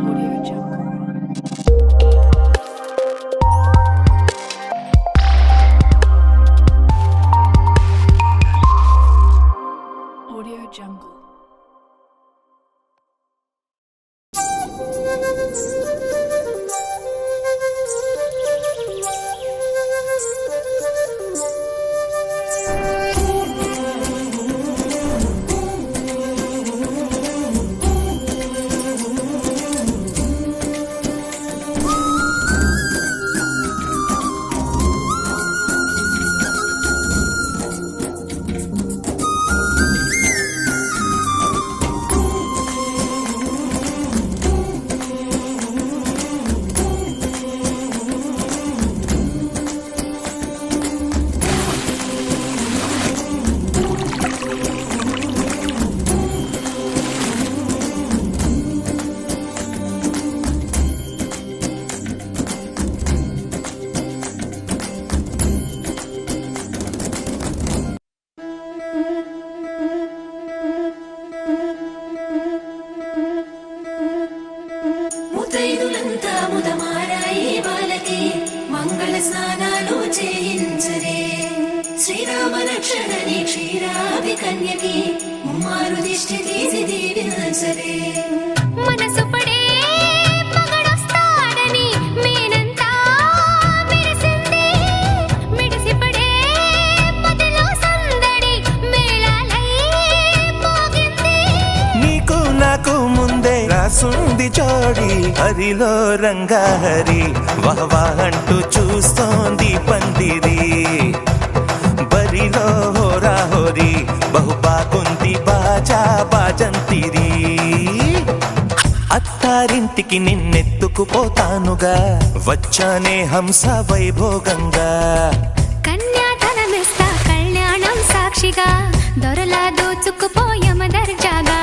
Audio Jungle. Audio Jungle. ముత్తైదులంతా ముదమారాయి బాలకి మంగళ స్నానాలు చేయించరే శ్రీరామ రక్షణని క్షీరాభి కన్యకి ముమ్మారు దిష్టి తీసి దీవించరే మనసు పడే మగడొస్తాడని మేనంతా మెరిసింది మిడిసి పడే పదిలో సందడి మేళాలై మోగింది నీకు నాకు ముందే రాసుంది జోడి హరిలో రంగాహరి వహవా అంటూ చూస్తోంది పందిరి బరిలో హోరా హోరి బహు బాగుంది బాజా బాజంతిరి అత్తారింటికి నిన్నెత్తుకుపోతానుగా వచ్చానే హంస వైభోగంగా కన్యాధనమిస్తా కళ్యాణం సాక్షిగా దొరలా దోచుకుపోయమ దర్జాగా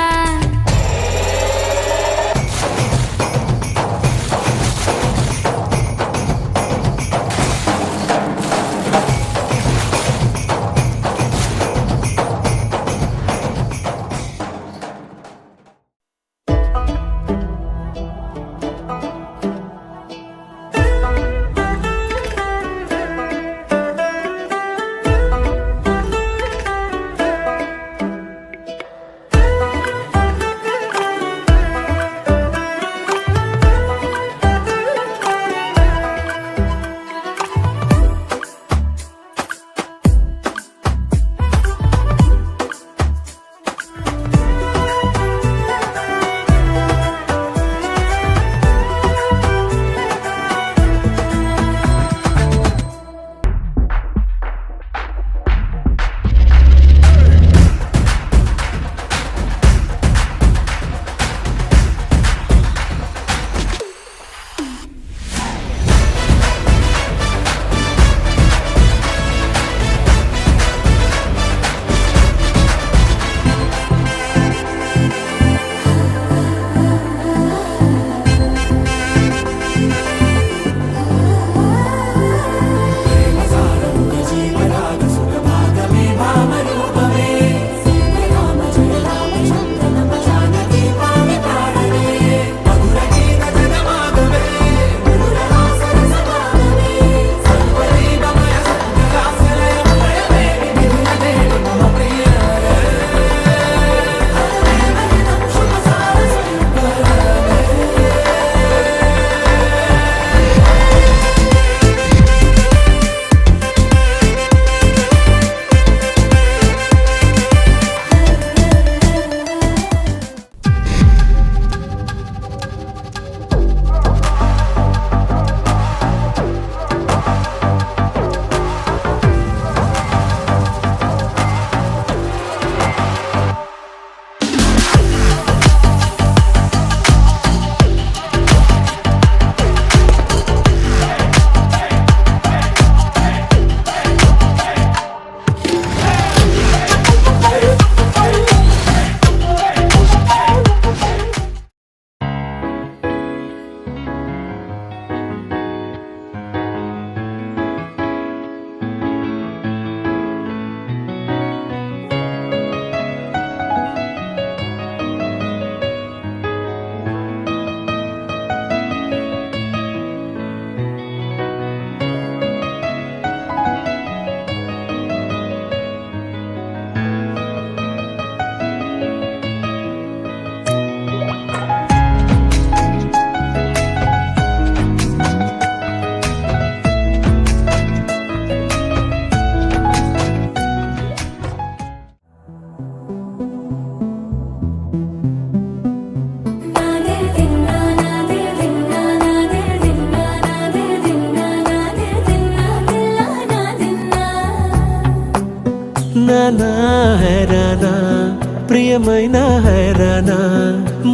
ఏమైనా హైరానా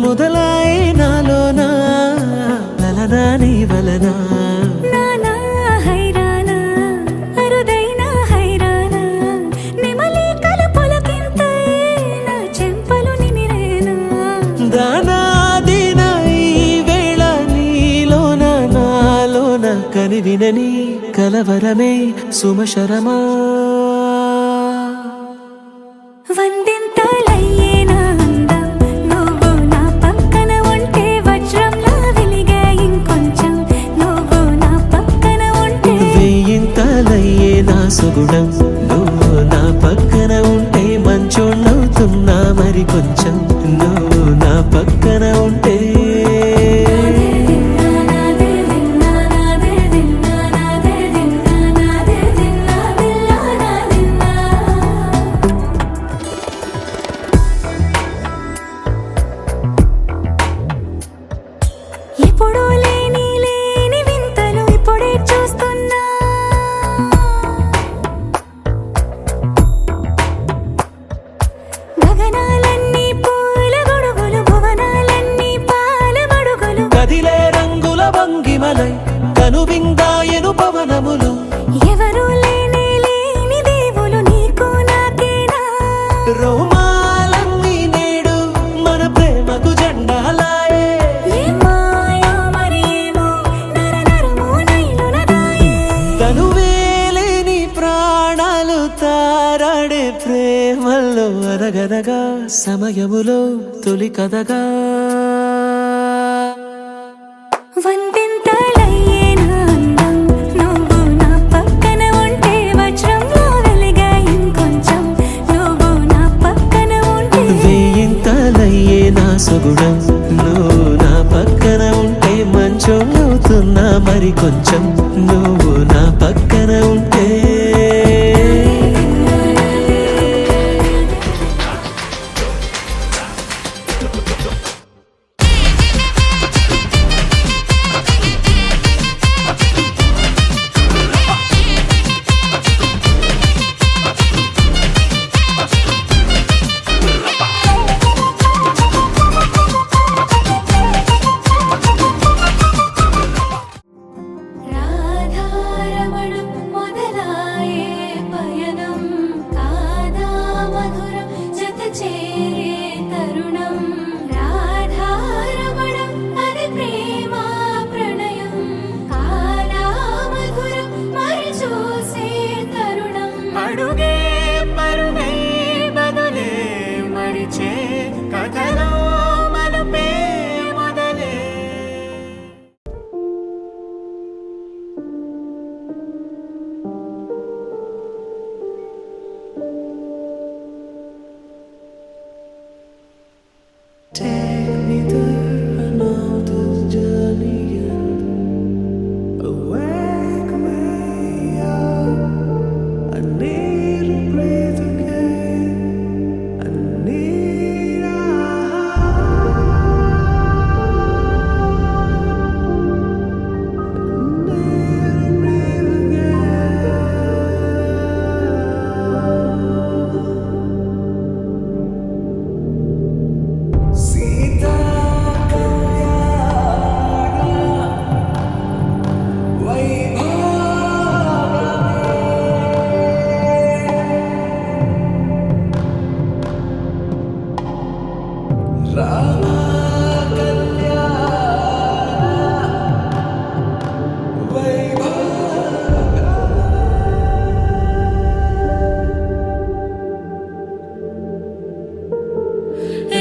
మొదలాయే నాలోనా లలనా నీ వలనా నానా హైరానా అరుదైన హైరానా నెమలి కలుపులకింతై నా చెంపలు నిమిరేనా దానాదిన ఈ వేళ నీలోన నాలోన కనివినని కలవరమే సుమశరమా వందింతలయ్యేనా అందం నువ్వు నా పక్కన ఉంటే వజ్రంలా వెలిగే ఇంకొంచెం నువ్వు నా పక్కన ఉంటే వేయింతలయ్యే నా సుగుణం నువ్వు నా పక్కన ఉంటే మంచోళ్ళవుతున్నా మరి కొంచెం నువ్వు నా పక్కన ఉంటే ఎప్పుడూ లేని లేని వింతలు ఇప్పుడే చూస్తున్నా గగనాలన్నీ పూల గొడుగులు భువనాలన్నీ పాల మడుగులు కదిలే రంగుల భంగిమలై కనువిందాయను పవనములు ఎవరూ లేని లేని దేవులు నీకు నాకేనా రోమాలన్నీ నేడు మన ప్రేమకు జెండాలాయే ఏ మాయో మరి ఏమో నరనరమో నైలున దాయే తనువేలేని ప్రాణాలు తారాడే ప్రేమల్లో అనగనగా సమయములో తొలి కథగా వందింతలయ్యేనా అందం నువ్వు నా పక్కన ఉంటే వజ్రంలా వెలిగే ఇంకొంచెం నువ్వు నా పక్కన ఉంటే వేయింతలయ్యే నా సుగుణం నువ్వు నా పక్కన ఉంటే మంచోళ్ళవుతున్నా మరి కొంచెం నువ్వు నా పక్కన ఉంటే రాధారమణం మొదలాయే పయనం కాదా మధురం జత చేరే తరుణం రాధారమణం అది ప్రేమ ప్రణయం కాదా మధురం మరి చూసే తరుణం అడుగే పరుగై బదులే మరిచే కథలో మలుపే మొదలే Take me there, I know this journey ends. Wake me up, I need to breathe again. I need a Sita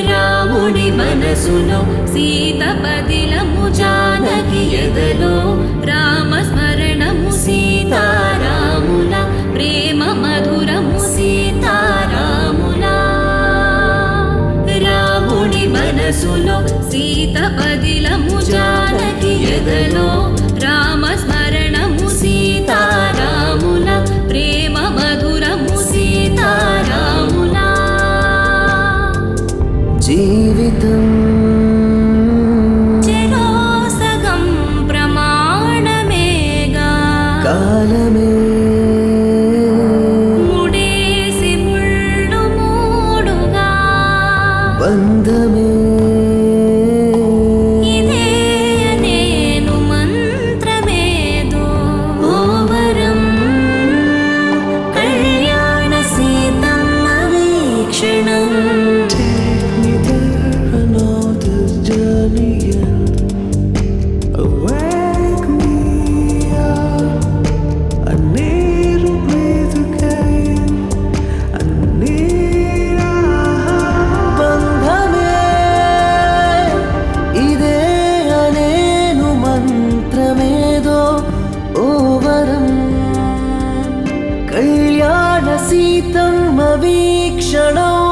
రాముడి మనసులో సీత పదిలము జానకి ఎదలో రామస్మరణము సీతారాముల ప్రేమ మధురము సీతారాముల రాముడి మనసులో సీత పదిలము జానకి ఎదలో రామస్మరణము సీతారాముల ప్రేమ మధురము సీతారాముల జీవితం చెరో సగం ప్రమాణమేగా కాలమే ముడేసి ముళ్ళు మూడుగా కళ్యాణ సీతమ్మ వీక్షణం